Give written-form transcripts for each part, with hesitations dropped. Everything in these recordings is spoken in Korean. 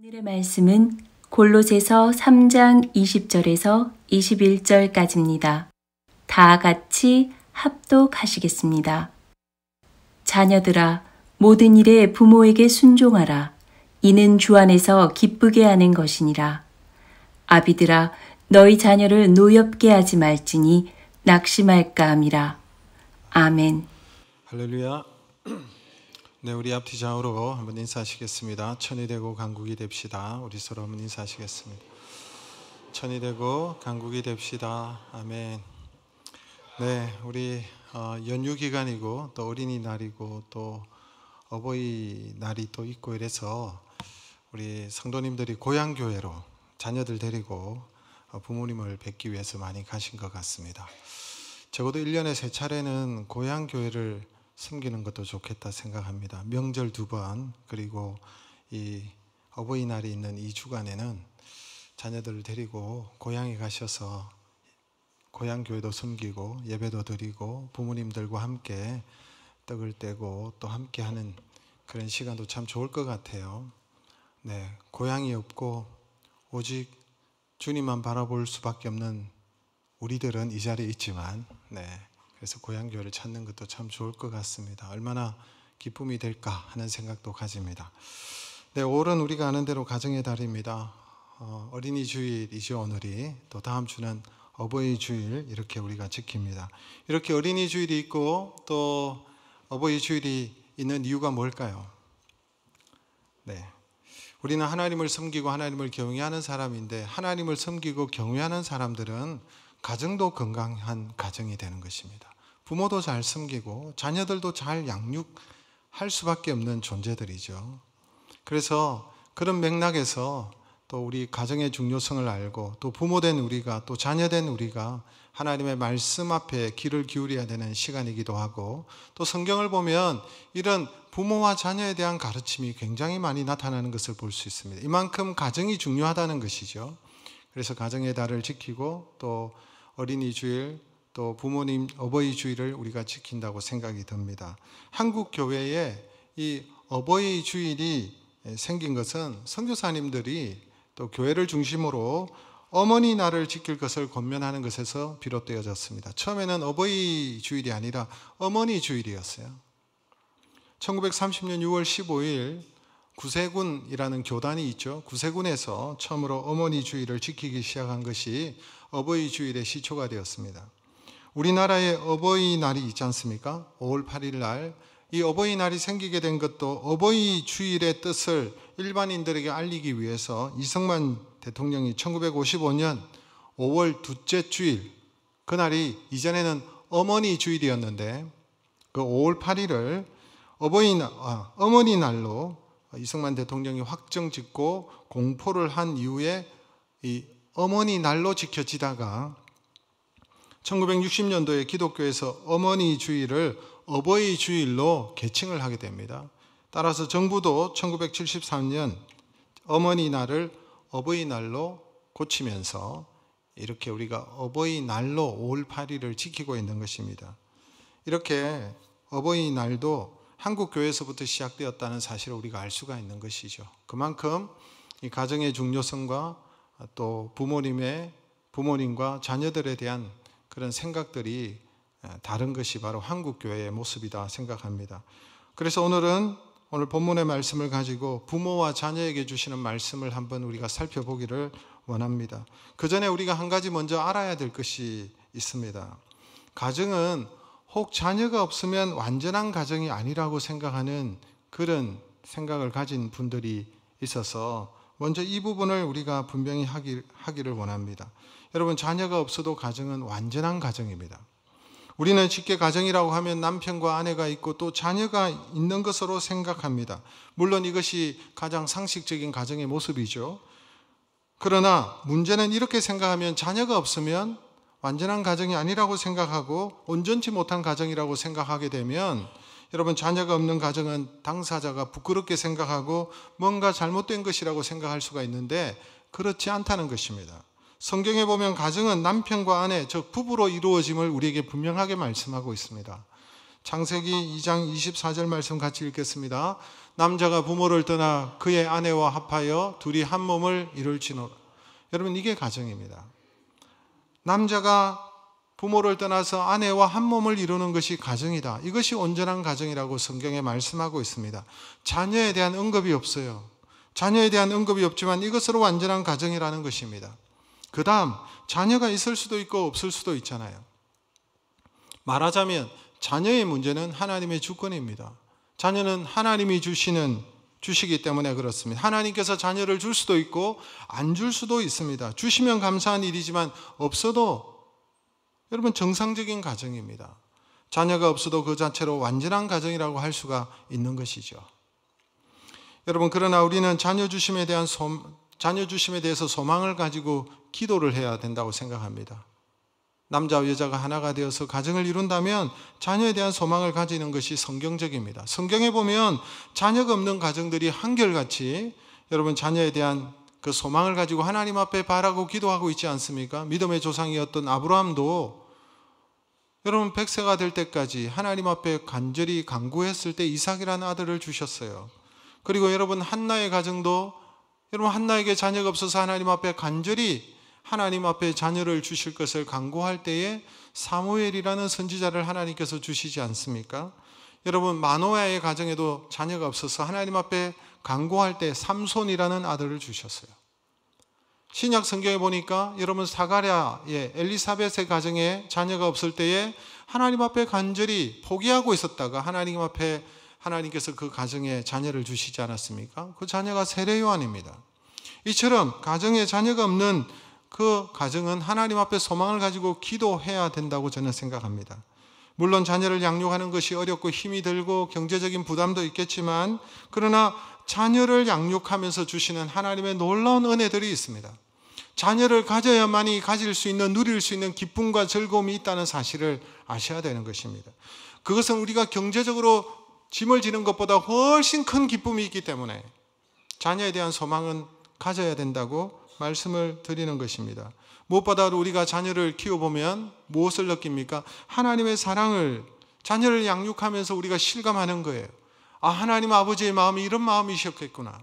오늘의 말씀은 골로새서 3장 20절에서 21절까지입니다. 다 같이 합독하시겠습니다. 자녀들아, 모든 일에 부모에게 순종하라. 이는 주 안에서 기쁘게 하는 것이니라. 아비들아, 너희 자녀를 노엽게 하지 말지니 낙심할까 함이라. 아멘. 할렐루야. 네, 우리 앞뒤 좌우로 한번 인사하시겠습니다. 천이 되고 강국이 됩시다. 우리 서로 한번 인사하시겠습니다. 천이 되고 강국이 됩시다. 아멘. 네, 우리 연휴 기간이고 또 어린이날이고 또 어버이날이 또 있고 이래서 우리 성도님들이 고향교회로 자녀들 데리고 부모님을 뵙기 위해서 많이 가신 것 같습니다. 적어도 1년에 3차례는 고향교회를 섬기는 것도 좋겠다 생각합니다. 명절 2번 그리고 이 어버이날이 있는 2주간에는 자녀들을 데리고 고향에 가셔서 고향교회도 섬기고 예배도 드리고 부모님들과 함께 떡을 떼고 또 함께하는 그런 시간도 참 좋을 것 같아요. 네, 고향이 없고 오직 주님만 바라볼 수밖에 없는 우리들은 이 자리에 있지만 그래서 고향교회를 찾는 것도 참 좋을 것 같습니다. 얼마나 기쁨이 될까 하는 생각도 가집니다. 네, 5월은 우리가 아는 대로 가정의 달입니다. 어린이 주일이죠, 오늘이. 또 다음 주는 어버이 주일 이렇게 우리가 지킵니다. 이렇게 어린이 주일이 있고 또 어버이 주일이 있는 이유가 뭘까요? 네, 우리는 하나님을 섬기고 하나님을 경외하는 사람인데 하나님을 섬기고 경외하는 사람들은 가정도 건강한 가정이 되는 것입니다. 부모도 잘 섬기고 자녀들도 잘 양육할 수밖에 없는 존재들이죠. 그래서 그런 맥락에서 또 우리 가정의 중요성을 알고 또 부모된 우리가 또 자녀된 우리가 하나님의 말씀 앞에 귀를 기울여야 되는 시간이기도 하고 또 성경을 보면 이런 부모와 자녀에 대한 가르침이 굉장히 많이 나타나는 것을 볼 수 있습니다. 이만큼 가정이 중요하다는 것이죠. 그래서 가정의 달을 지키고 또 어린이 주일 또 부모님 어버이 주일을 우리가 지킨다고 생각이 듭니다. 한국 교회에 이 어버이 주일이 생긴 것은 선교사님들이 또 교회를 중심으로 어머니 날을 지킬 것을 권면하는 것에서 비롯되어졌습니다. 처음에는 어버이 주일이 아니라 어머니 주일이었어요. 1930년 6월 15일 구세군이라는 교단이 있죠. 구세군에서 처음으로 어머니 주일을 지키기 시작한 것이 어버이 주일의 시초가 되었습니다. 우리나라에 어버이날이 있지 않습니까? 5월 8일 날. 이 어버이날이 생기게 된 것도 어버이 주일의 뜻을 일반인들에게 알리기 위해서 이승만 대통령이 1955년 5월 둘째 주일, 그날이 이전에는 어머니 주일이었는데 그 5월 8일을 어머니 날로 이승만 대통령이 확정 짓고 공포를 한 이후에 이 어머니 날로 지켜지다가 1960년도에 기독교에서 어머니 주일을 어버이 주일로 개칭을 하게 됩니다. 따라서 정부도 1973년 어머니 날을 어버이날로 고치면서 이렇게 우리가 어버이날로 5월 8일을 지키고 있는 것입니다. 이렇게 어버이날도 한국 교회에서부터 시작되었다는 사실을 우리가 알 수가 있는 것이죠. 그만큼 이 가정의 중요성과 또 부모님과 자녀들에 대한 그런 생각들이 다른 것이 바로 한국 교회의 모습이다 생각합니다. 그래서 오늘 본문의 말씀을 가지고 부모와 자녀에게 주시는 말씀을 한번 우리가 살펴보기를 원합니다. 그 전에 우리가 한 가지 먼저 알아야 될 것이 있습니다. 가정은 혹 자녀가 없으면 완전한 가정이 아니라고 생각하는 그런 생각을 가진 분들이 있어서 먼저 이 부분을 우리가 분명히 하기를 원합니다. 여러분, 자녀가 없어도 가정은 완전한 가정입니다. 우리는 쉽게 가정이라고 하면 남편과 아내가 있고 또 자녀가 있는 것으로 생각합니다. 물론 이것이 가장 상식적인 가정의 모습이죠. 그러나 문제는 이렇게 생각하면 자녀가 없으면 완전한 가정이 아니라고 생각하고 온전치 못한 가정이라고 생각하게 되면 여러분, 자녀가 없는 가정은 당사자가 부끄럽게 생각하고 뭔가 잘못된 것이라고 생각할 수가 있는데 그렇지 않다는 것입니다. 성경에 보면 가정은 남편과 아내, 즉 부부로 이루어짐을 우리에게 분명하게 말씀하고 있습니다. 창세기 2장 24절 말씀 같이 읽겠습니다. 남자가 부모를 떠나 그의 아내와 합하여 둘이 한 몸을 이룰지노라. 여러분, 이게 가정입니다. 남자가 부모를 떠나서 아내와 한 몸을 이루는 것이 가정이다. 이것이 온전한 가정이라고 성경에 말씀하고 있습니다. 자녀에 대한 언급이 없어요. 자녀에 대한 언급이 없지만 이것으로 완전한 가정이라는 것입니다. 그 다음, 자녀가 있을 수도 있고 없을 수도 있잖아요. 말하자면 자녀의 문제는 하나님의 주권입니다. 자녀는 하나님이 주시기 때문에 그렇습니다. 하나님께서 자녀를 줄 수도 있고 안 줄 수도 있습니다. 주시면 감사한 일이지만 없어도 여러분 정상적인 가정입니다. 자녀가 없어도 그 자체로 완전한 가정이라고 할 수가 있는 것이죠. 여러분, 그러나 우리는 자녀 주심에 대해서 소망을 가지고 기도를 해야 된다고 생각합니다. 남자와 여자가 하나가 되어서 가정을 이룬다면 자녀에 대한 소망을 가지는 것이 성경적입니다. 성경에 보면 자녀가 없는 가정들이 한결같이 여러분 자녀에 대한 그 소망을 가지고 하나님 앞에 바라고 기도하고 있지 않습니까? 믿음의 조상이었던 아브라함도 여러분 100세가 될 때까지 하나님 앞에 간절히 간구했을 때 이삭이라는 아들을 주셨어요. 그리고 여러분 한나의 가정도 여러분 한나에게 자녀가 없어서 하나님 앞에 간절히 하나님 앞에 자녀를 주실 것을 간구할 때에 사무엘이라는 선지자를 하나님께서 주시지 않습니까? 여러분 마노아의 가정에도 자녀가 없어서 하나님 앞에 간구할 때 삼손이라는 아들을 주셨어요. 신약 성경에 보니까 여러분 사가랴의 엘리사벳의 가정에 자녀가 없을 때에 하나님 앞에 간절히 포기하고 있었다가 하나님 앞에 하나님께서 그 가정에 자녀를 주시지 않았습니까? 그 자녀가 세례 요한입니다. 이처럼 가정에 자녀가 없는 그 가정은 하나님 앞에 소망을 가지고 기도해야 된다고 저는 생각합니다. 물론 자녀를 양육하는 것이 어렵고 힘이 들고 경제적인 부담도 있겠지만 그러나 자녀를 양육하면서 주시는 하나님의 놀라운 은혜들이 있습니다. 자녀를 가져야만이 가질 수 있는, 누릴 수 있는 기쁨과 즐거움이 있다는 사실을 아셔야 되는 것입니다. 그것은 우리가 경제적으로 짐을 지는 것보다 훨씬 큰 기쁨이 있기 때문에 자녀에 대한 소망은 가져야 된다고 말씀을 드리는 것입니다. 무엇보다도 우리가 자녀를 키워보면 무엇을 느낍니까? 하나님의 사랑을 자녀를 양육하면서 우리가 실감하는 거예요. 아, 하나님 아버지의 마음이 이런 마음이셨겠구나.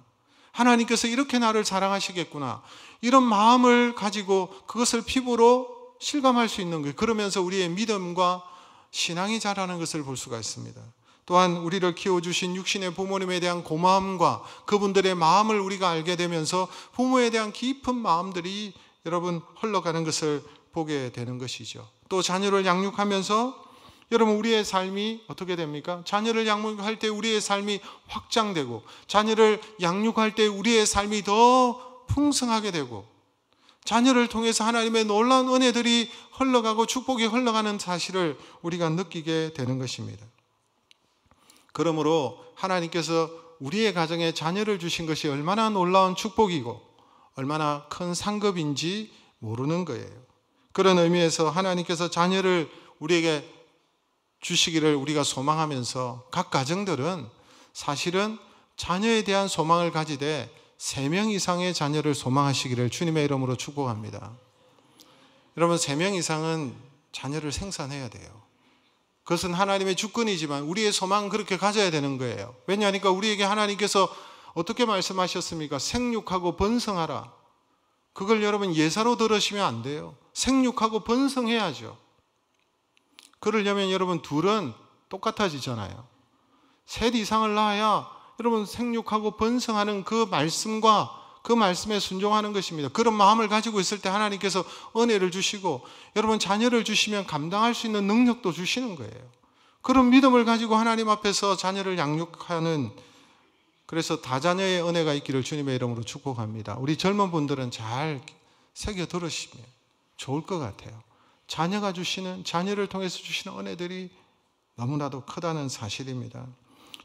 하나님께서 이렇게 나를 사랑하시겠구나. 이런 마음을 가지고 그것을 피부로 실감할 수 있는 거예요. 그러면서 우리의 믿음과 신앙이 자라는 것을 볼 수가 있습니다. 또한 우리를 키워주신 육신의 부모님에 대한 고마움과 그분들의 마음을 우리가 알게 되면서 부모에 대한 깊은 마음들이 여러분 흘러가는 것을 보게 되는 것이죠. 또 자녀를 양육하면서 여러분 우리의 삶이 어떻게 됩니까? 자녀를 양육할 때 우리의 삶이 확장되고 자녀를 양육할 때 우리의 삶이 더 풍성하게 되고 자녀를 통해서 하나님의 놀라운 은혜들이 흘러가고 축복이 흘러가는 사실을 우리가 느끼게 되는 것입니다. 그러므로 하나님께서 우리의 가정에 자녀를 주신 것이 얼마나 놀라운 축복이고 얼마나 큰 상급인지 모르는 거예요. 그런 의미에서 하나님께서 자녀를 우리에게 주시기를 우리가 소망하면서 각 가정들은 사실은 자녀에 대한 소망을 가지되 3명 이상의 자녀를 소망하시기를 주님의 이름으로 축복합니다. 여러분 3명 이상은 자녀를 생산해야 돼요. 그것은 하나님의 주권이지만 우리의 소망은 그렇게 가져야 되는 거예요. 왜냐하니까 우리에게 하나님께서 어떻게 말씀하셨습니까? 생육하고 번성하라. 그걸 여러분 예사로 들으시면 안 돼요. 생육하고 번성해야죠. 그러려면 여러분 둘은 똑같아지잖아요. 셋 이상을 낳아야 여러분 생육하고 번성하는 그 말씀과 그 말씀에 순종하는 것입니다. 그런 마음을 가지고 있을 때 하나님께서 은혜를 주시고 여러분 자녀를 주시면 감당할 수 있는 능력도 주시는 거예요. 그런 믿음을 가지고 하나님 앞에서 자녀를 양육하는 그래서 다자녀의 은혜가 있기를 주님의 이름으로 축복합니다. 우리 젊은 분들은 잘 새겨 들으시면 좋을 것 같아요. 자녀를 통해서 주시는 은혜들이 너무나도 크다는 사실입니다.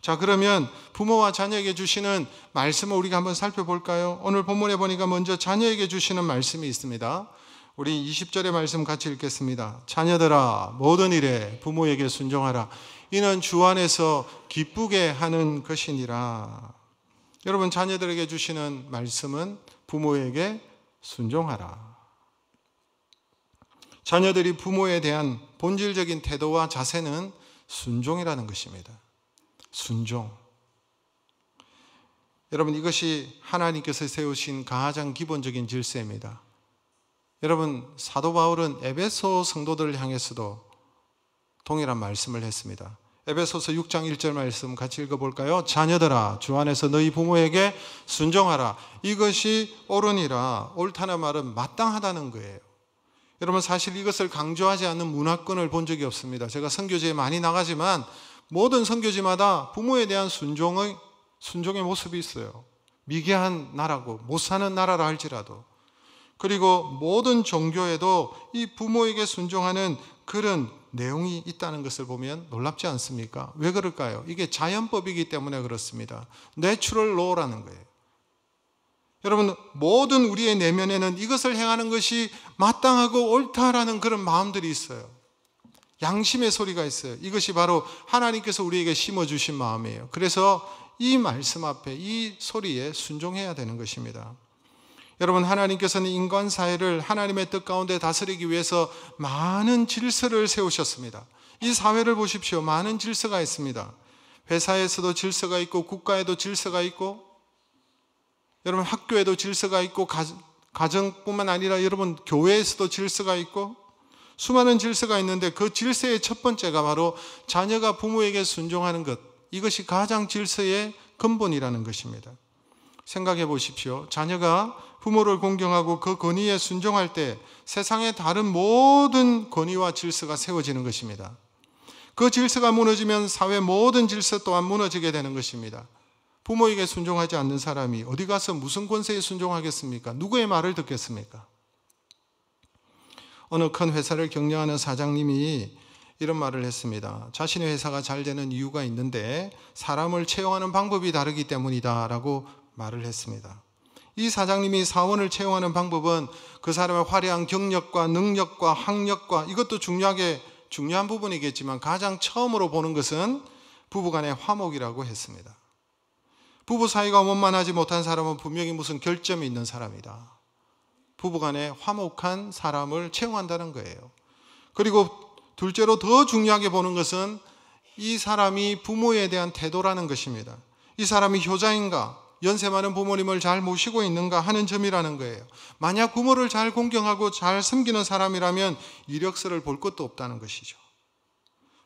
자, 그러면 부모와 자녀에게 주시는 말씀을 우리가 한번 살펴볼까요? 오늘 본문에 보니까 먼저 자녀에게 주시는 말씀이 있습니다. 우리 20절의 말씀 같이 읽겠습니다. 자녀들아 모든 일에 부모에게 순종하라. 이는 주 안에서 기쁘게 하는 것이니라. 여러분 자녀들에게 주시는 말씀은 부모에게 순종하라. 자녀들이 부모에 대한 본질적인 태도와 자세는 순종이라는 것입니다. 순종. 여러분, 이것이 하나님께서 세우신 가장 기본적인 질서입니다. 여러분, 사도 바울은 에베소 성도들을 향해서도 동일한 말씀을 했습니다. 에베소서 6장 1절 말씀 같이 읽어볼까요? 자녀들아, 주 안에서 너희 부모에게 순종하라. 이것이 옳으니라. 옳다는 말은 마땅하다는 거예요. 여러분, 사실 이것을 강조하지 않는 문화권을 본 적이 없습니다. 제가 선교지에 많이 나가지만 모든 선교지마다 부모에 대한 순종의 모습이 있어요. 미개한 나라고 못 사는 나라라 할지라도. 그리고 모든 종교에도 이 부모에게 순종하는 그런 내용이 있다는 것을 보면 놀랍지 않습니까? 왜 그럴까요? 이게 자연법이기 때문에 그렇습니다. 내추럴 로라는 거예요. 여러분, 모든 우리의 내면에는 이것을 행하는 것이 마땅하고 옳다라는 그런 마음들이 있어요. 양심의 소리가 있어요. 이것이 바로 하나님께서 우리에게 심어주신 마음이에요. 그래서 이 말씀 앞에, 이 소리에 순종해야 되는 것입니다. 여러분, 하나님께서는 인간 사회를 하나님의 뜻 가운데 다스리기 위해서 많은 질서를 세우셨습니다. 이 사회를 보십시오. 많은 질서가 있습니다. 회사에서도 질서가 있고, 국가에도 질서가 있고, 여러분 학교에도 질서가 있고, 가정뿐만 아니라 여러분 교회에서도 질서가 있고, 수많은 질서가 있는데 그 질서의 첫 번째가 바로 자녀가 부모에게 순종하는 것, 이것이 가장 질서의 근본이라는 것입니다. 생각해 보십시오. 자녀가 부모를 공경하고 그 권위에 순종할 때 세상의 다른 모든 권위와 질서가 세워지는 것입니다. 그 질서가 무너지면 사회 모든 질서 또한 무너지게 되는 것입니다. 부모에게 순종하지 않는 사람이 어디 가서 무슨 권세에 순종하겠습니까? 누구의 말을 듣겠습니까? 어느 큰 회사를 경영하는 사장님이 이런 말을 했습니다. 자신의 회사가 잘 되는 이유가 있는데 사람을 채용하는 방법이 다르기 때문이다 라고 말을 했습니다. 이 사장님이 사원을 채용하는 방법은 그 사람의 화려한 경력과 능력과 학력과, 이것도 중요한 부분이겠지만 가장 처음으로 보는 것은 부부간의 화목이라고 했습니다. 부부 사이가 원만하지 못한 사람은 분명히 무슨 결점이 있는 사람이다. 부부간에 화목한 사람을 채용한다는 거예요. 그리고 둘째로 더 중요하게 보는 것은 이 사람이 부모에 대한 태도라는 것입니다. 이 사람이 효자인가, 연세 많은 부모님을 잘 모시고 있는가 하는 점이라는 거예요. 만약 부모를 잘 공경하고 잘 섬기는 사람이라면 이력서를 볼 것도 없다는 것이죠.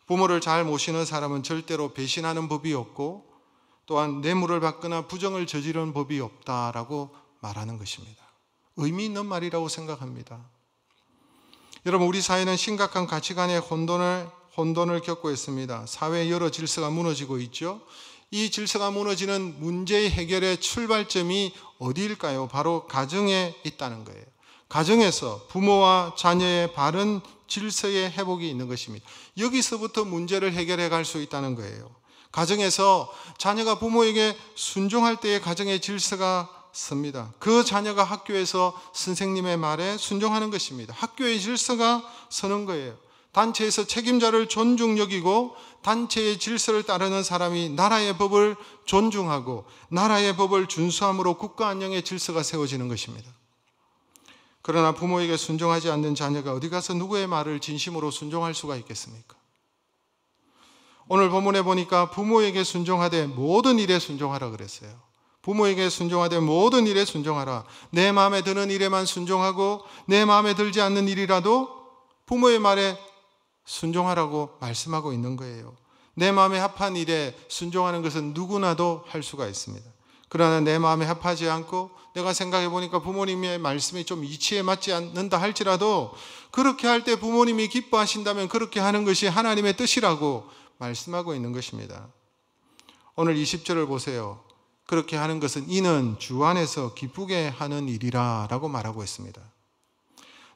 부모를 잘 모시는 사람은 절대로 배신하는 법이 없고, 또한 뇌물을 받거나 부정을 저지르는 법이 없다라고 말하는 것입니다. 의미 있는 말이라고 생각합니다. 여러분, 우리 사회는 심각한 가치관의 혼돈을 겪고 있습니다. 사회의 여러 질서가 무너지고 있죠. 이 질서가 무너지는 문제의 해결의 출발점이 어디일까요? 바로 가정에 있다는 거예요. 가정에서 부모와 자녀의 바른 질서의 회복이 있는 것입니다. 여기서부터 문제를 해결해 갈 수 있다는 거예요. 가정에서 자녀가 부모에게 순종할 때의 가정의 질서가 섭니다. 그 자녀가 학교에서 선생님의 말에 순종하는 것입니다. 학교의 질서가 서는 거예요. 단체에서 책임자를 존중 여기고 단체의 질서를 따르는 사람이 나라의 법을 존중하고 나라의 법을 준수함으로 국가 안녕의 질서가 세워지는 것입니다. 그러나 부모에게 순종하지 않는 자녀가 어디 가서 누구의 말을 진심으로 순종할 수가 있겠습니까? 오늘 본문에 보니까 부모에게 순종하되 모든 일에 순종하라 그랬어요. 부모에게 순종하되 모든 일에 순종하라. 내 마음에 드는 일에만 순종하고 내 마음에 들지 않는 일이라도 부모의 말에 순종하라고 말씀하고 있는 거예요. 내 마음에 합한 일에 순종하는 것은 누구나도 할 수가 있습니다. 그러나 내 마음에 합하지 않고 내가 생각해 보니까 부모님의 말씀이 좀 이치에 맞지 않는다 할지라도 그렇게 할 때 부모님이 기뻐하신다면 그렇게 하는 것이 하나님의 뜻이라고 말씀하고 있는 것입니다. 오늘 20절을 보세요. 그렇게 하는 것은 이는 주 안에서 기쁘게 하는 일이라 라고 말하고 있습니다.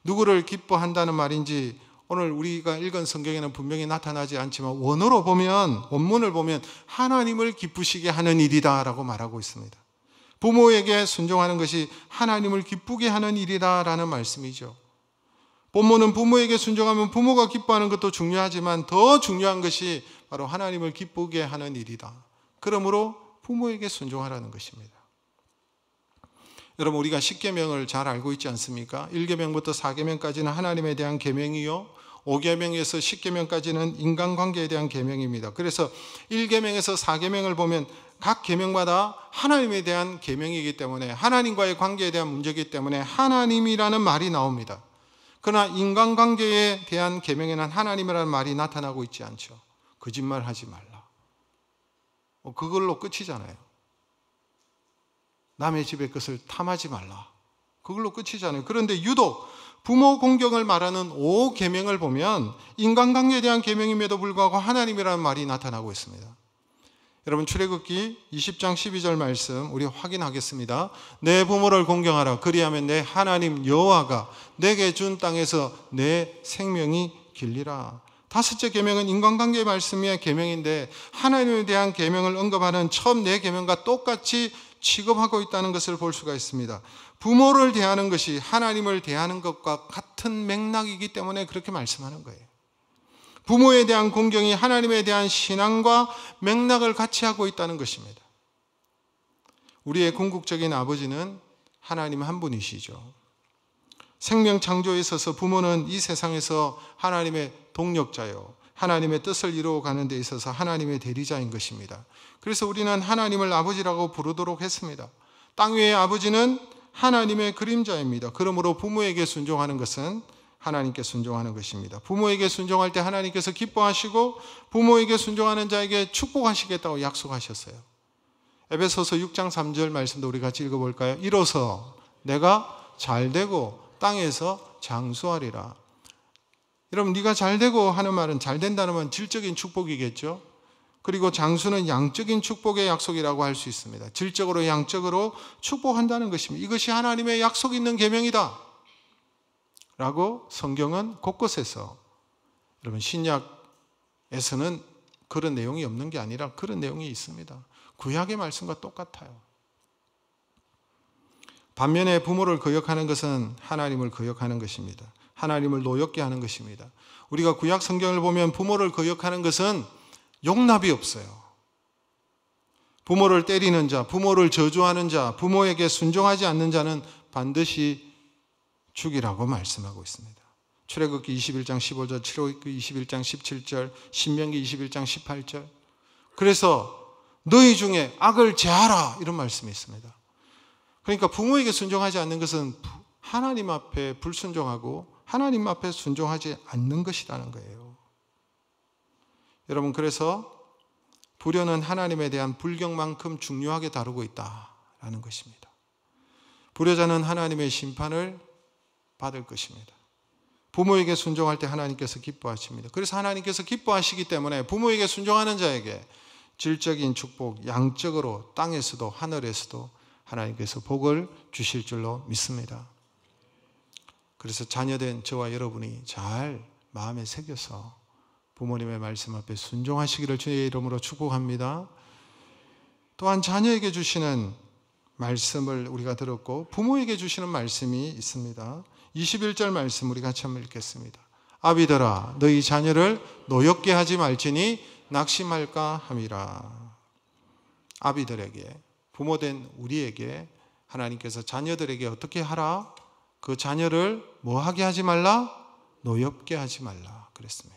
누구를 기뻐한다는 말인지 오늘 우리가 읽은 성경에는 분명히 나타나지 않지만 원문을 보면 하나님을 기쁘시게 하는 일이다 라고 말하고 있습니다. 부모에게 순종하는 것이 하나님을 기쁘게 하는 일이다 라는 말씀이죠. 본문은 부모에게 순종하면 부모가 기뻐하는 것도 중요하지만 더 중요한 것이 바로 하나님을 기쁘게 하는 일이다. 그러므로 부모에게 순종하라는 것입니다. 여러분, 우리가 10계명을 잘 알고 있지 않습니까? 1계명부터 4계명까지는 하나님에 대한 계명이요, 5계명에서 10계명까지는 인간관계에 대한 계명입니다. 그래서 1계명에서 4계명을 보면 각 계명마다 하나님에 대한 계명이기 때문에, 하나님과의 관계에 대한 문제이기 때문에 하나님이라는 말이 나옵니다. 그러나 인간관계에 대한 계명에는 하나님이라는 말이 나타나고 있지 않죠. 거짓말하지 말라. 그걸로 끝이잖아요. 남의 집의 것을 탐하지 말라. 그걸로 끝이잖아요. 그런데 유독 부모 공경을 말하는 5계명을 보면 인간관계에 대한 계명임에도 불구하고 하나님이라는 말이 나타나고 있습니다. 여러분, 출애굽기 20장 12절 말씀 우리 확인하겠습니다. 내 부모를 공경하라. 그리하면 내 하나님 여호와가 내게 준 땅에서 내 생명이 길리라. 5째 계명은 인간관계의 말씀의 계명인데 하나님에 대한 계명을 언급하는 처음 4계명과 똑같이 취급하고 있다는 것을 볼 수가 있습니다. 부모를 대하는 것이 하나님을 대하는 것과 같은 맥락이기 때문에 그렇게 말씀하는 거예요. 부모에 대한 공경이 하나님에 대한 신앙과 맥락을 같이 하고 있다는 것입니다. 우리의 궁극적인 아버지는 하나님 한 분이시죠. 생명 창조에 있어서 부모는 이 세상에서 하나님의 동력자요, 하나님의 뜻을 이루어가는 데 있어서 하나님의 대리자인 것입니다. 그래서 우리는 하나님을 아버지라고 부르도록 했습니다. 땅 위의 아버지는 하나님의 그림자입니다. 그러므로 부모에게 순종하는 것은 하나님께 순종하는 것입니다. 부모에게 순종할 때 하나님께서 기뻐하시고 부모에게 순종하는 자에게 축복하시겠다고 약속하셨어요. 에베소서 6장 3절 말씀도 우리 같이 읽어볼까요? 이로써 내가 잘되고 땅에서 장수하리라. 여러분, 네가 잘되고 하는 말은, 잘된다는 말은 질적인 축복이겠죠. 그리고 장수는 양적인 축복의 약속이라고 할 수 있습니다. 질적으로 양적으로 축복한다는 것입니다. 이것이 하나님의 약속 있는 계명이다 라고 성경은 곳곳에서, 여러분, 신약에서는 그런 내용이 없는 게 아니라 그런 내용이 있습니다. 구약의 말씀과 똑같아요. 반면에 부모를 거역하는 것은 하나님을 거역하는 것입니다. 하나님을 노엽게 하는 것입니다. 우리가 구약 성경을 보면 부모를 거역하는 것은 용납이 없어요. 부모를 때리는 자, 부모를 저주하는 자, 부모에게 순종하지 않는 자는 반드시 죽이라고 말씀하고 있습니다. 출애굽기 21장 15절, 출애굽기 21장 17절, 신명기 21장 18절. 그래서 너희 중에 악을 제하라, 이런 말씀이 있습니다. 그러니까 부모에게 순종하지 않는 것은 하나님 앞에 불순종하고 하나님 앞에 순종하지 않는 것이라는 거예요. 여러분, 그래서 불효는 하나님에 대한 불경만큼 중요하게 다루고 있다라는 것입니다. 불효자는 하나님의 심판을 받을 것입니다. 부모에게 순종할 때 하나님께서 기뻐하십니다. 그래서 하나님께서 기뻐하시기 때문에 부모에게 순종하는 자에게 질적인 축복, 양적으로 땅에서도 하늘에서도 하나님께서 복을 주실 줄로 믿습니다. 그래서 자녀된 저와 여러분이 잘 마음에 새겨서 부모님의 말씀 앞에 순종하시기를 주의 이름으로 축복합니다. 또한 자녀에게 주시는 말씀을 우리가 들었고 부모에게 주시는 말씀이 있습니다. 21절 말씀 우리 같이 한번 읽겠습니다. 아비들아, 너희 자녀를 노엽게 하지 말지니 낙심할까 함이라. 아비들에게, 부모된 우리에게 하나님께서 자녀들에게 어떻게 하라? 그 자녀를 뭐 하게 하지 말라? 노엽게 하지 말라 그랬습니다.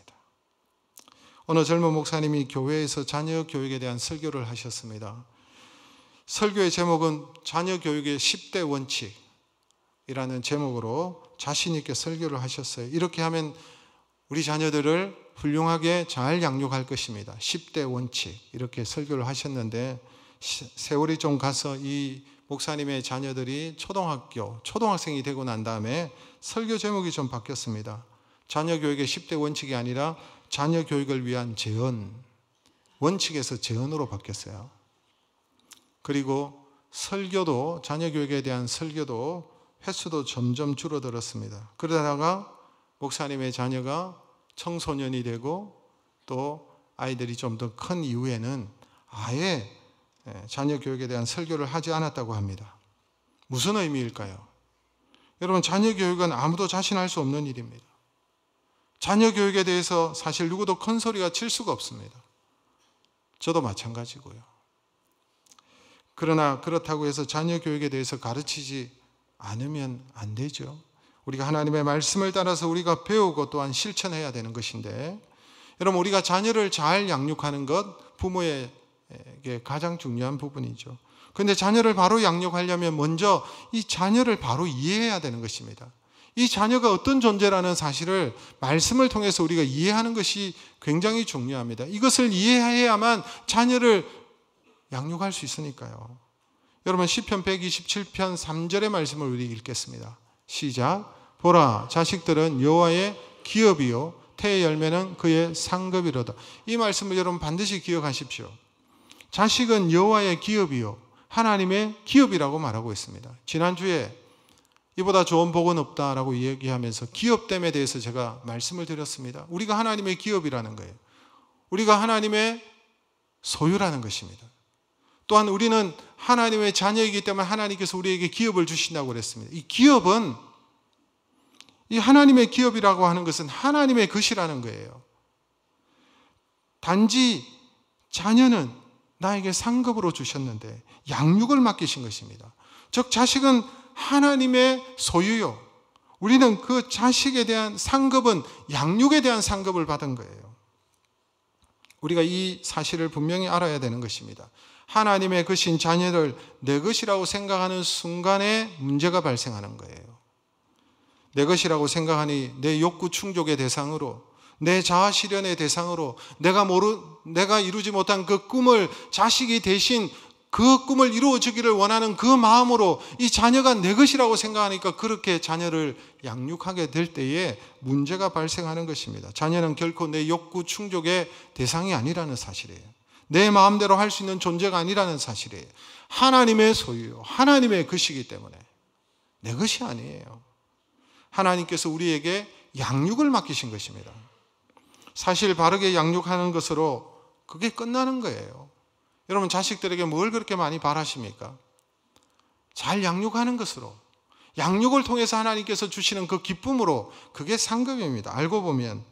어느 젊은 목사님이 교회에서 자녀 교육에 대한 설교를 하셨습니다. 설교의 제목은 자녀 교육의 10대 원칙이라는 제목으로 자신 있게 설교를 하셨어요. 이렇게 하면 우리 자녀들을 훌륭하게 잘 양육할 것입니다. 10대 원칙, 이렇게 설교를 하셨는데 세월이 좀 가서 이 목사님의 자녀들이 초등학생이 되고 난 다음에 설교 제목이 좀 바뀌었습니다. 자녀 교육의 10대 원칙이 아니라 자녀 교육을 위한 재언, 원칙에서 재언으로 바뀌었어요. 그리고 설교도, 자녀 교육에 대한 설교도 횟수도 점점 줄어들었습니다. 그러다가 목사님의 자녀가 청소년이 되고 또 아이들이 좀 더 큰 이후에는 아예 자녀 교육에 대한 설교를 하지 않았다고 합니다. 무슨 의미일까요? 여러분, 자녀 교육은 아무도 자신할 수 없는 일입니다. 자녀 교육에 대해서 사실 누구도 큰 소리가 칠 수가 없습니다. 저도 마찬가지고요. 그러나 그렇다고 해서 자녀 교육에 대해서 가르치지 않으면 안 되죠. 우리가 하나님의 말씀을 따라서 우리가 배우고 또한 실천해야 되는 것인데, 여러분, 우리가 자녀를 잘 양육하는 것 부모에게 가장 중요한 부분이죠. 그런데 자녀를 바로 양육하려면 먼저 이 자녀를 바로 이해해야 되는 것입니다. 이 자녀가 어떤 존재라는 사실을 말씀을 통해서 우리가 이해하는 것이 굉장히 중요합니다. 이것을 이해해야만 자녀를 양육할 수 있으니까요. 여러분, 시편 127편 3절의 말씀을 우리 읽겠습니다. 시작. 보라, 자식들은 여호와의 기업이요 태의 열매는 그의 상급이로다. 이 말씀을 여러분 반드시 기억하십시오. 자식은 여호와의 기업이요 하나님의 기업이라고 말하고 있습니다. 지난주에 이보다 좋은 복은 없다라고 얘기하면서 기업됨에 대해서 제가 말씀을 드렸습니다. 우리가 하나님의 기업이라는 거예요. 우리가 하나님의 소유라는 것입니다. 또한 우리는 하나님의 자녀이기 때문에 하나님께서 우리에게 기업을 주신다고 그랬습니다. 이 기업은, 이 하나님의 기업이라고 하는 것은 하나님의 것이라는 거예요. 단지 자녀는 나에게 상급으로 주셨는데 양육을 맡기신 것입니다. 즉 자식은 하나님의 소유요. 우리는 그 자식에 대한 상급은 양육에 대한 상급을 받은 거예요. 우리가 이 사실을 분명히 알아야 되는 것입니다. 하나님의 것인 자녀를 내 것이라고 생각하는 순간에 문제가 발생하는 거예요. 내 것이라고 생각하니 내 욕구 충족의 대상으로, 내 자아 실현의 대상으로, 내가 이루지 못한 그 꿈을 자식이 대신 그 꿈을 이루어주기를 원하는 그 마음으로 이 자녀가 내 것이라고 생각하니까 그렇게 자녀를 양육하게 될 때에 문제가 발생하는 것입니다. 자녀는 결코 내 욕구 충족의 대상이 아니라는 사실이에요. 내 마음대로 할 수 있는 존재가 아니라는 사실이에요. 하나님의 소유요, 하나님의 것이기 때문에 내 것이 아니에요. 하나님께서 우리에게 양육을 맡기신 것입니다. 사실 바르게 양육하는 것으로 그게 끝나는 거예요. 여러분, 자식들에게 뭘 그렇게 많이 바라십니까? 잘 양육하는 것으로, 양육을 통해서 하나님께서 주시는 그 기쁨으로, 그게 상급입니다. 알고 보면.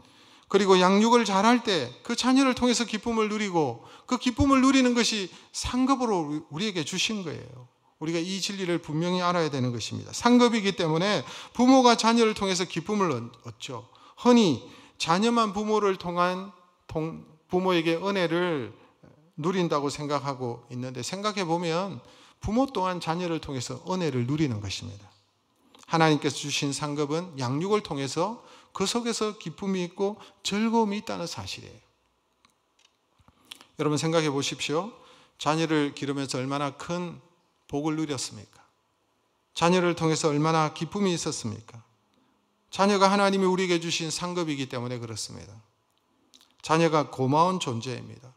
그리고 양육을 잘할 때 그 자녀를 통해서 기쁨을 누리고, 그 기쁨을 누리는 것이 상급으로 우리에게 주신 거예요. 우리가 이 진리를 분명히 알아야 되는 것입니다. 상급이기 때문에 부모가 자녀를 통해서 기쁨을 얻죠. 흔히 자녀만 부모를 통한 부모에게 은혜를 누린다고 생각하고 있는데, 생각해 보면 부모 또한 자녀를 통해서 은혜를 누리는 것입니다. 하나님께서 주신 상급은 양육을 통해서 그 속에서 기쁨이 있고 즐거움이 있다는 사실이에요. 여러분, 생각해 보십시오. 자녀를 기르면서 얼마나 큰 복을 누렸습니까? 자녀를 통해서 얼마나 기쁨이 있었습니까? 자녀가 하나님이 우리에게 주신 상급이기 때문에 그렇습니다. 자녀가 고마운 존재입니다.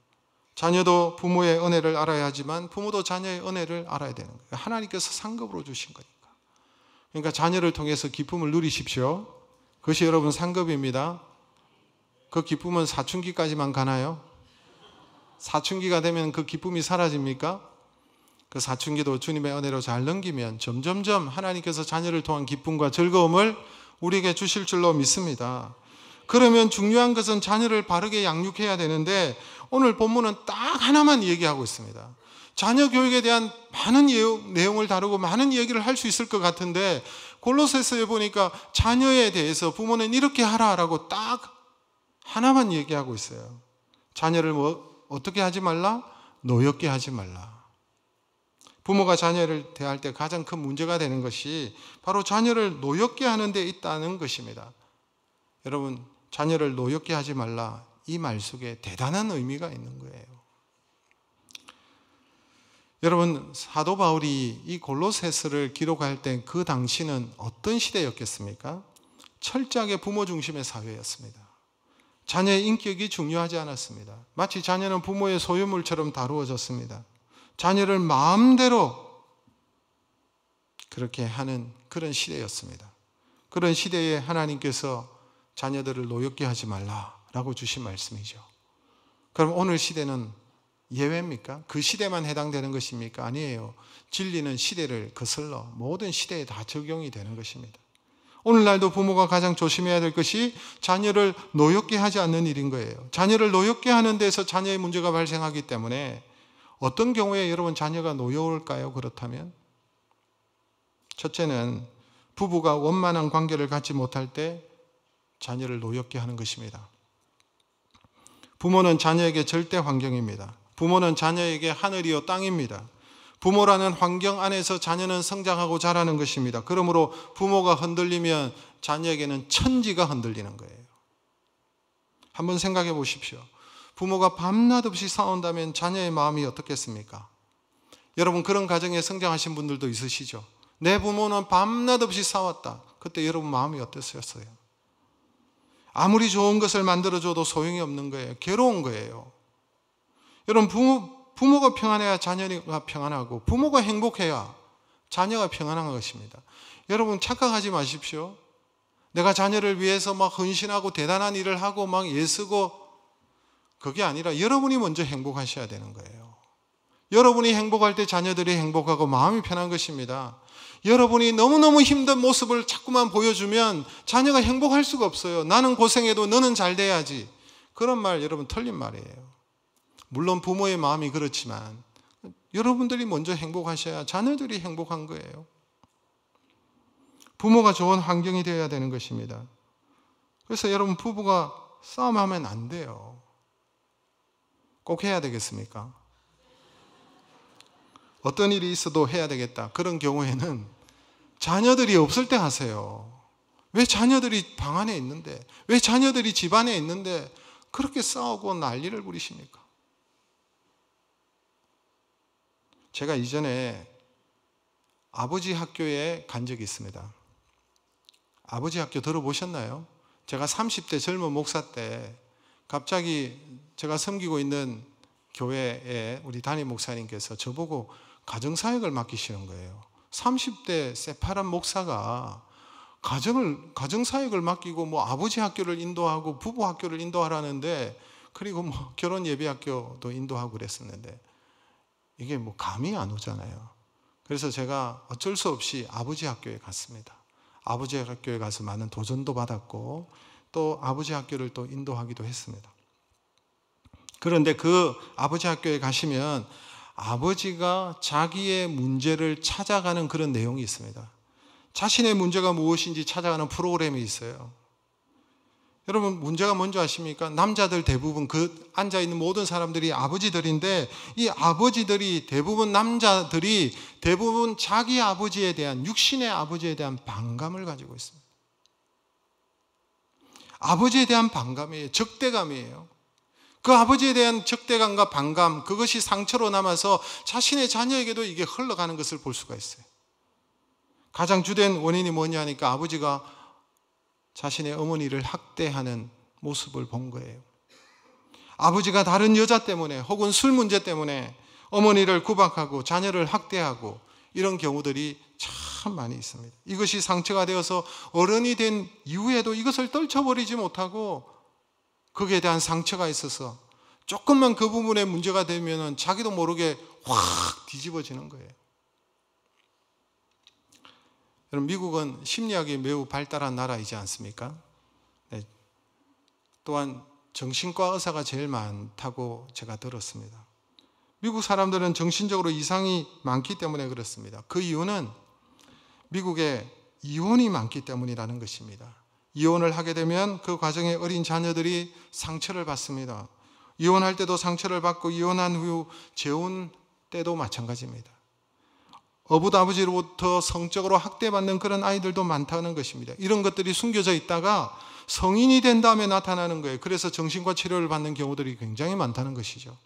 자녀도 부모의 은혜를 알아야 하지만 부모도 자녀의 은혜를 알아야 되는 거예요. 하나님께서 상급으로 주신 거니까. 그러니까 자녀를 통해서 기쁨을 누리십시오. 그것이 여러분 상급입니다. 그 기쁨은 사춘기까지만 가나요? 사춘기가 되면 그 기쁨이 사라집니까? 그 사춘기도 주님의 은혜로 잘 넘기면 점점점 하나님께서 자녀를 통한 기쁨과 즐거움을 우리에게 주실 줄로 믿습니다. 그러면 중요한 것은 자녀를 바르게 양육해야 되는데, 오늘 본문은 딱 하나만 얘기하고 있습니다. 자녀 교육에 대한 많은 내용을 다루고 많은 얘기를 할 수 있을 것 같은데, 골로새서에 보니까 자녀에 대해서 부모는 이렇게 하라라고 딱 하나만 얘기하고 있어요. 자녀를 어떻게 하지 말라? 노엽게 하지 말라. 부모가 자녀를 대할 때 가장 큰 문제가 되는 것이 바로 자녀를 노엽게 하는 데 있다는 것입니다. 여러분, 자녀를 노엽게 하지 말라, 이 말 속에 대단한 의미가 있는 거예요. 여러분, 사도 바울이 이 골로새서를 기록할 때 그 당시는 어떤 시대였겠습니까? 철저하게 부모 중심의 사회였습니다. 자녀의 인격이 중요하지 않았습니다. 마치 자녀는 부모의 소유물처럼 다루어졌습니다. 자녀를 마음대로 그렇게 하는 그런 시대였습니다. 그런 시대에 하나님께서 자녀들을 노엽게 하지 말라라고 주신 말씀이죠. 그럼 오늘 시대는 예외입니까? 그 시대만 해당되는 것입니까? 아니에요. 진리는 시대를 거슬러 모든 시대에 다 적용이 되는 것입니다. 오늘날도 부모가 가장 조심해야 될 것이 자녀를 노엽게 하지 않는 일인 거예요. 자녀를 노엽게 하는 데서 자녀의 문제가 발생하기 때문에, 어떤 경우에 여러분 자녀가 노여울까요? 그렇다면 첫째는 부부가 원만한 관계를 갖지 못할 때 자녀를 노엽게 하는 것입니다. 부모는 자녀에게 절대 환경입니다. 부모는 자녀에게 하늘이요 땅입니다. 부모라는 환경 안에서 자녀는 성장하고 자라는 것입니다. 그러므로 부모가 흔들리면 자녀에게는 천지가 흔들리는 거예요. 한번 생각해 보십시오. 부모가 밤낮 없이 싸운다면 자녀의 마음이 어떻겠습니까? 여러분, 그런 가정에 성장하신 분들도 있으시죠? 내 부모는 밤낮 없이 싸웠다. 그때 여러분 마음이 어땠었어요? 아무리 좋은 것을 만들어줘도 소용이 없는 거예요. 괴로운 거예요. 여러분, 부모가 평안해야 자녀가 평안하고 부모가 행복해야 자녀가 평안한 것입니다. 여러분, 착각하지 마십시오. 내가 자녀를 위해서 막 헌신하고 대단한 일을 하고 막 애쓰고, 그게 아니라 여러분이 먼저 행복하셔야 되는 거예요. 여러분이 행복할 때 자녀들이 행복하고 마음이 편한 것입니다. 여러분이 너무너무 힘든 모습을 자꾸만 보여주면 자녀가 행복할 수가 없어요. 나는 고생해도 너는 잘 돼야지. 그런 말 여러분 틀린 말이에요. 물론 부모의 마음이 그렇지만 여러분들이 먼저 행복하셔야 자녀들이 행복한 거예요. 부모가 좋은 환경이 되어야 되는 것입니다. 그래서 여러분, 부부가 싸움하면 안 돼요. 꼭 해야 되겠습니까? 어떤 일이 있어도 해야 되겠다. 그런 경우에는 자녀들이 없을 때 하세요. 왜 자녀들이 방 안에 있는데, 왜 자녀들이 집 안에 있는데 그렇게 싸우고 난리를 부리십니까? 제가 이전에 아버지 학교에 간 적이 있습니다. 아버지 학교 들어보셨나요? 제가 30대 젊은 목사 때 갑자기 제가 섬기고 있는 교회에 우리 담임 목사님께서 저보고 가정사역을 맡기시는 거예요. 30대 새파란 목사가 가정사역을 맡기고 뭐 아버지 학교를 인도하고 부부 학교를 인도하라는데, 그리고 뭐 결혼 예비학교도 인도하고 그랬었는데 이게 뭐 감이 안 오잖아요. 그래서 제가 어쩔 수 없이 아버지 학교에 갔습니다. 아버지 학교에 가서 많은 도전도 받았고 또 아버지 학교를 또 인도하기도 했습니다. 그런데 그 아버지 학교에 가시면 아버지가 자기의 문제를 찾아가는 그런 내용이 있습니다. 자신의 문제가 무엇인지 찾아가는 프로그램이 있어요. 여러분, 문제가 뭔지 아십니까? 남자들 대부분, 그 앉아있는 모든 사람들이 아버지들인데, 이 아버지들이 대부분, 남자들이 대부분 자기 아버지에 대한, 육신의 아버지에 대한 반감을 가지고 있습니다. 아버지에 대한 반감이에요. 적대감이에요. 그 아버지에 대한 적대감과 반감, 그것이 상처로 남아서 자신의 자녀에게도 이게 흘러가는 것을 볼 수가 있어요. 가장 주된 원인이 뭐냐 하니까 아버지가 자신의 어머니를 학대하는 모습을 본 거예요. 아버지가 다른 여자 때문에 혹은 술 문제 때문에 어머니를 구박하고 자녀를 학대하고 이런 경우들이 참 많이 있습니다. 이것이 상처가 되어서 어른이 된 이후에도 이것을 떨쳐버리지 못하고 거기에 대한 상처가 있어서 조금만 그 부분에 문제가 되면 자기도 모르게 확 뒤집어지는 거예요. 여러분, 미국은 심리학이 매우 발달한 나라이지 않습니까? 네. 또한 정신과 의사가 제일 많다고 제가 들었습니다. 미국 사람들은 정신적으로 이상이 많기 때문에 그렇습니다. 그 이유는 미국에 이혼이 많기 때문이라는 것입니다. 이혼을 하게 되면 그 과정에 어린 자녀들이 상처를 받습니다. 이혼할 때도 상처를 받고 이혼한 후 재혼 때도 마찬가지입니다. 어부 아버지로부터 성적으로 학대받는 그런 아이들도 많다는 것입니다. 이런 것들이 숨겨져 있다가 성인이 된 다음에 나타나는 거예요. 그래서 정신과 치료를 받는 경우들이 굉장히 많다는 것이죠.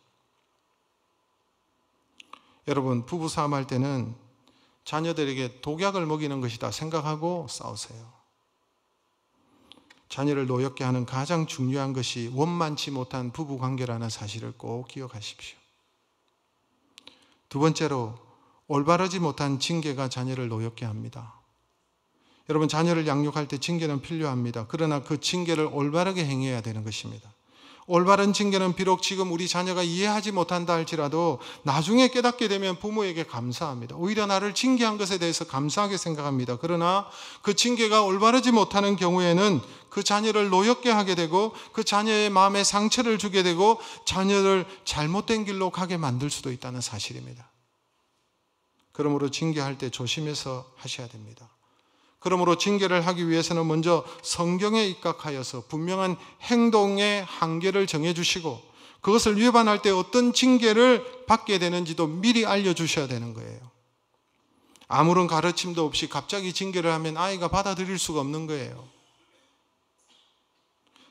여러분, 부부싸움할 때는 자녀들에게 독약을 먹이는 것이다 생각하고 싸우세요. 자녀를 노엽게 하는 가장 중요한 것이 원만치 못한 부부관계라는 사실을 꼭 기억하십시오. 두 번째로, 올바르지 못한 징계가 자녀를 노엽게 합니다. 여러분, 자녀를 양육할 때 징계는 필요합니다. 그러나 그 징계를 올바르게 행해야 되는 것입니다. 올바른 징계는 비록 지금 우리 자녀가 이해하지 못한다 할지라도 나중에 깨닫게 되면 부모에게 감사합니다. 오히려 나를 징계한 것에 대해서 감사하게 생각합니다. 그러나 그 징계가 올바르지 못하는 경우에는 그 자녀를 노엽게 하게 되고 그 자녀의 마음에 상처를 주게 되고 자녀를 잘못된 길로 가게 만들 수도 있다는 사실입니다. 그러므로 징계할 때 조심해서 하셔야 됩니다. 그러므로 징계를 하기 위해서는 먼저 성경에 입각하여서 분명한 행동의 한계를 정해주시고 그것을 위반할 때 어떤 징계를 받게 되는지도 미리 알려주셔야 되는 거예요. 아무런 가르침도 없이 갑자기 징계를 하면 아이가 받아들일 수가 없는 거예요.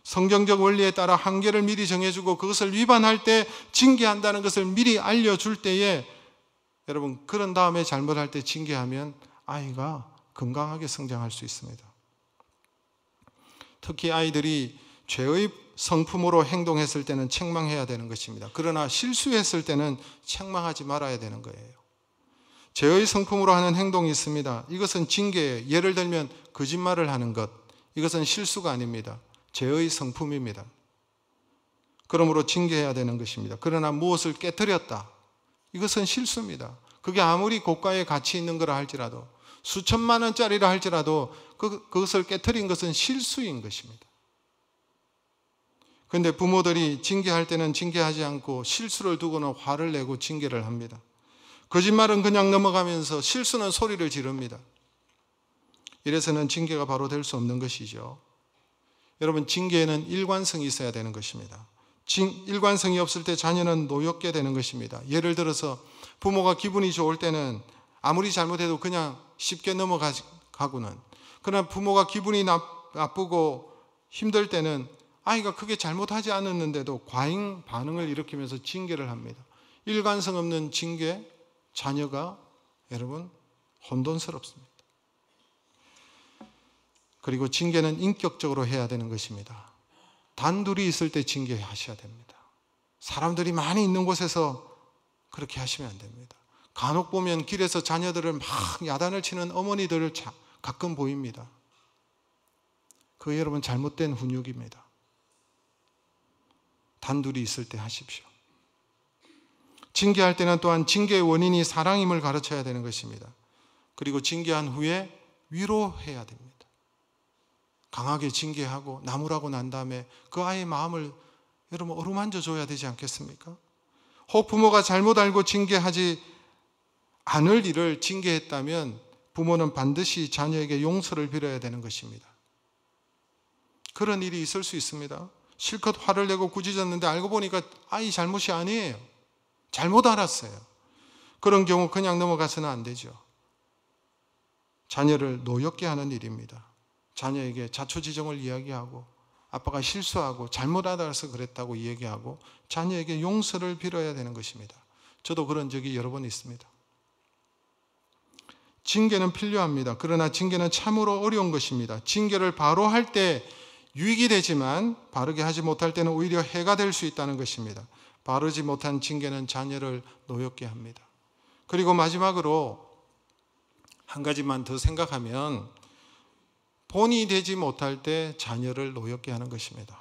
성경적 원리에 따라 한계를 미리 정해주고 그것을 위반할 때 징계한다는 것을 미리 알려줄 때에 여러분, 그런 다음에 잘못할 때 징계하면 아이가 건강하게 성장할 수 있습니다. 특히 아이들이 죄의 성품으로 행동했을 때는 책망해야 되는 것입니다. 그러나 실수했을 때는 책망하지 말아야 되는 거예요. 죄의 성품으로 하는 행동이 있습니다. 이것은 징계예요. 예를 들면 거짓말을 하는 것, 이것은 실수가 아닙니다. 죄의 성품입니다. 그러므로 징계해야 되는 것입니다. 그러나 무엇을 깨뜨렸다, 이것은 실수입니다. 그게 아무리 고가의 가치 있는 거라 할지라도, 수천만 원짜리라 할지라도 그것을 깨뜨린 것은 실수인 것입니다. 그런데 부모들이 징계할 때는 징계하지 않고 실수를 두고는 화를 내고 징계를 합니다. 거짓말은 그냥 넘어가면서 실수는 소리를 지릅니다. 이래서는 징계가 바로 될 수 없는 것이죠. 여러분, 징계에는 일관성이 있어야 되는 것입니다. 일관성이 없을 때 자녀는 노엽게 되는 것입니다. 예를 들어서 부모가 기분이 좋을 때는 아무리 잘못해도 그냥 쉽게 넘어가고는, 그러나 부모가 기분이 나쁘고 힘들 때는 아이가 크게 잘못하지 않았는데도 과잉 반응을 일으키면서 징계를 합니다. 일관성 없는 징계, 자녀가 여러분 혼돈스럽습니다. 그리고 징계는 인격적으로 해야 되는 것입니다. 단둘이 있을 때 징계하셔야 됩니다. 사람들이 많이 있는 곳에서 그렇게 하시면 안 됩니다. 간혹 보면 길에서 자녀들을 막 야단을 치는 어머니들을 가끔 보입니다. 그거 여러분 잘못된 훈육입니다. 단둘이 있을 때 하십시오. 징계할 때는 또한 징계의 원인이 사랑임을 가르쳐야 되는 것입니다. 그리고 징계한 후에 위로해야 됩니다. 강하게 징계하고 나무라고 난 다음에 그 아이의 마음을 여러분 어루만져 줘야 되지 않겠습니까? 혹 부모가 잘못 알고 징계하지 않을 일을 징계했다면 부모는 반드시 자녀에게 용서를 빌어야 되는 것입니다. 그런 일이 있을 수 있습니다. 실컷 화를 내고 꾸짖었는데 알고 보니까 아이 잘못이 아니에요. 잘못 알았어요. 그런 경우 그냥 넘어가서는 안 되죠. 자녀를 노엽게 하는 일입니다. 자녀에게 자초지종을 이야기하고 아빠가 실수하고 잘못 알아서 그랬다고 얘기하고 자녀에게 용서를 빌어야 되는 것입니다. 저도 그런 적이 여러 번 있습니다. 징계는 필요합니다. 그러나 징계는 참으로 어려운 것입니다. 징계를 바로 할 때 유익이 되지만 바르게 하지 못할 때는 오히려 해가 될 수 있다는 것입니다. 바르지 못한 징계는 자녀를 노엽게 합니다. 그리고 마지막으로 한 가지만 더 생각하면 본이 되지 못할 때 자녀를 노엽게 하는 것입니다.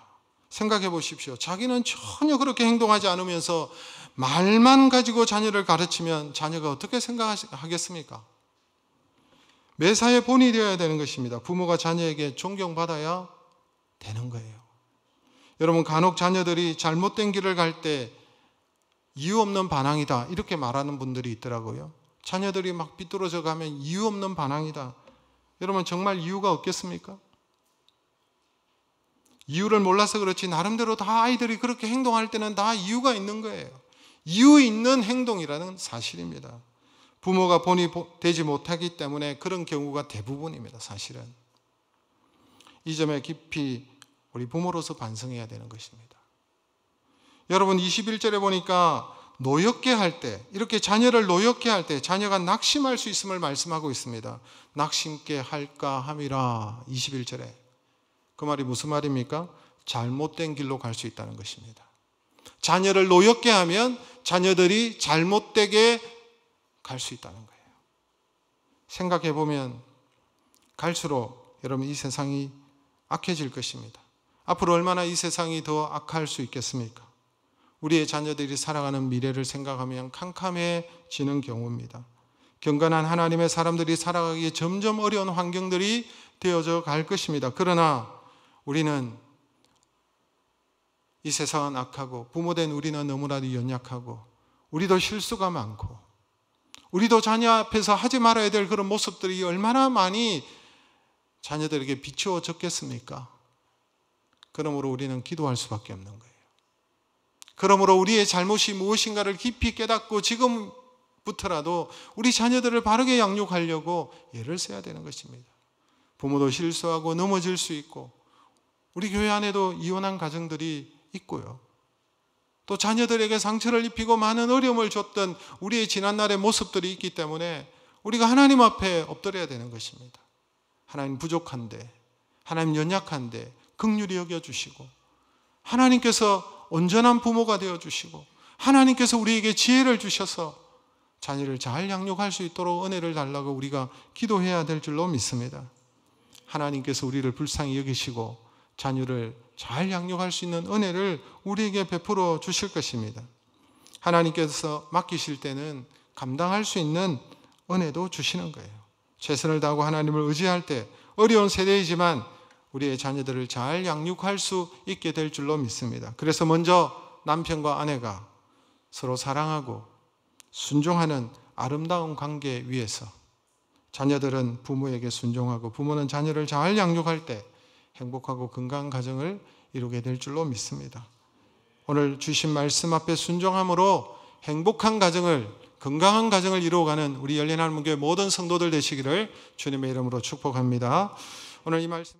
생각해 보십시오. 자기는 전혀 그렇게 행동하지 않으면서 말만 가지고 자녀를 가르치면 자녀가 어떻게 생각하겠습니까? 매사에 본이 되어야 되는 것입니다. 부모가 자녀에게 존경받아야 되는 거예요. 여러분, 간혹 자녀들이 잘못된 길을 갈 때 이유 없는 반항이다 이렇게 말하는 분들이 있더라고요. 자녀들이 막 삐뚤어져 가면 이유 없는 반항이다. 여러분, 정말 이유가 없겠습니까? 이유를 몰라서 그렇지 나름대로 다 아이들이 그렇게 행동할 때는 다 이유가 있는 거예요. 이유 있는 행동이라는 사실입니다. 부모가 본이 되지 못하기 때문에 그런 경우가 대부분입니다. 사실은 이 점에 깊이 우리 부모로서 반성해야 되는 것입니다. 여러분, 21절에 보니까 노엽게 할 때, 이렇게 자녀를 노엽게 할 때 자녀가 낙심할 수 있음을 말씀하고 있습니다. 낙심케 할까 함이라. 21절에 그 말이 무슨 말입니까? 잘못된 길로 갈 수 있다는 것입니다. 자녀를 노엽게 하면 자녀들이 잘못되게 갈 수 있다는 거예요. 생각해 보면 갈수록 여러분 이 세상이 악해질 것입니다. 앞으로 얼마나 이 세상이 더 악할 수 있겠습니까? 우리의 자녀들이 살아가는 미래를 생각하면 캄캄해지는 경우입니다. 경건한 하나님의 사람들이 살아가기에 점점 어려운 환경들이 되어져 갈 것입니다. 그러나 우리는 이 세상은 악하고 부모된 우리는 너무나도 연약하고 우리도 실수가 많고 우리도 자녀 앞에서 하지 말아야 될 그런 모습들이 얼마나 많이 자녀들에게 비추어졌겠습니까? 그러므로 우리는 기도할 수밖에 없는 거예요. 그러므로 우리의 잘못이 무엇인가를 깊이 깨닫고 지금부터라도 우리 자녀들을 바르게 양육하려고 애를 써야 되는 것입니다. 부모도 실수하고 넘어질 수 있고, 우리 교회 안에도 이혼한 가정들이 있고요. 또 자녀들에게 상처를 입히고 많은 어려움을 줬던 우리의 지난날의 모습들이 있기 때문에 우리가 하나님 앞에 엎드려야 되는 것입니다. 하나님 부족한데, 하나님 연약한데 긍휼히 여겨주시고, 하나님께서 온전한 부모가 되어주시고, 하나님께서 우리에게 지혜를 주셔서 자녀를 잘 양육할 수 있도록 은혜를 달라고 우리가 기도해야 될 줄로 믿습니다. 하나님께서 우리를 불쌍히 여기시고 자녀를 잘 양육할 수 있는 은혜를 우리에게 베풀어 주실 것입니다. 하나님께서 맡기실 때는 감당할 수 있는 은혜도 주시는 거예요. 최선을 다하고 하나님을 의지할 때 어려운 세대이지만 우리의 자녀들을 잘 양육할 수 있게 될 줄로 믿습니다. 그래서 먼저 남편과 아내가 서로 사랑하고 순종하는 아름다운 관계 위에서 자녀들은 부모에게 순종하고 부모는 자녀를 잘 양육할 때 행복하고 건강한 가정을 이루게 될 줄로 믿습니다. 오늘 주신 말씀 앞에 순종함으로 행복한 가정을, 건강한 가정을 이루어가는 우리 열린 하나님교회 모든 성도들 되시기를 주님의 이름으로 축복합니다. 오늘 이 말씀